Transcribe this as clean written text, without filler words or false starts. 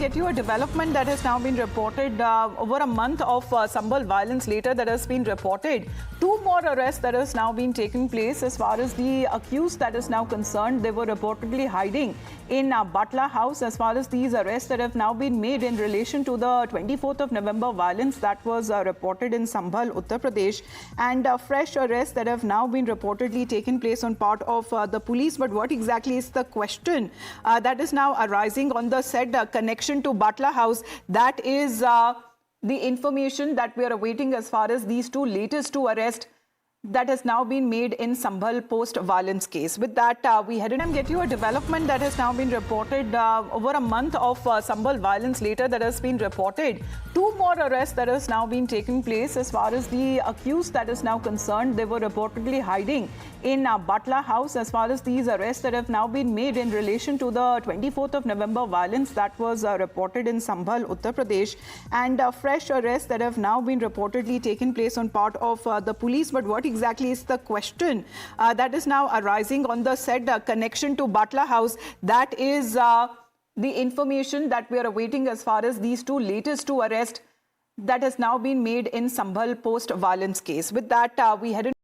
get you a development that has now been reported over a month of Sambhal violence later that has been reported. Two more arrests that has now been taking place as far as the accused that is now concerned. They were reportedly hiding in Batla House as far as these arrests that have now been made in relation to the 24th of November violence that was reported in Sambhal, Uttar Pradesh, and fresh arrests that have now been reportedly taken place on part of the police. But what exactly is the question that is now arising on the said connection to Batla House? That is the information that we are awaiting as far as these latest two arrests that has now been made in Sambhal post-violence case. With that, we headed and get you a development that has now been reported over a month of Sambhal violence later that has been reported. Two more arrests that has now been taking place as far as the accused that is now concerned. They were reportedly hiding in Batla House as far as these arrests that have now been made in relation to the 24th of November violence that was reported in Sambhal, Uttar Pradesh, and fresh arrests that have now been reportedly taken place on part of the police. But what exactly is the question that is now arising on the said connection to Batla House? That is the information that we are awaiting as far as these latest two arrests that has now been made in Sambhal post-violence case. With that, we headed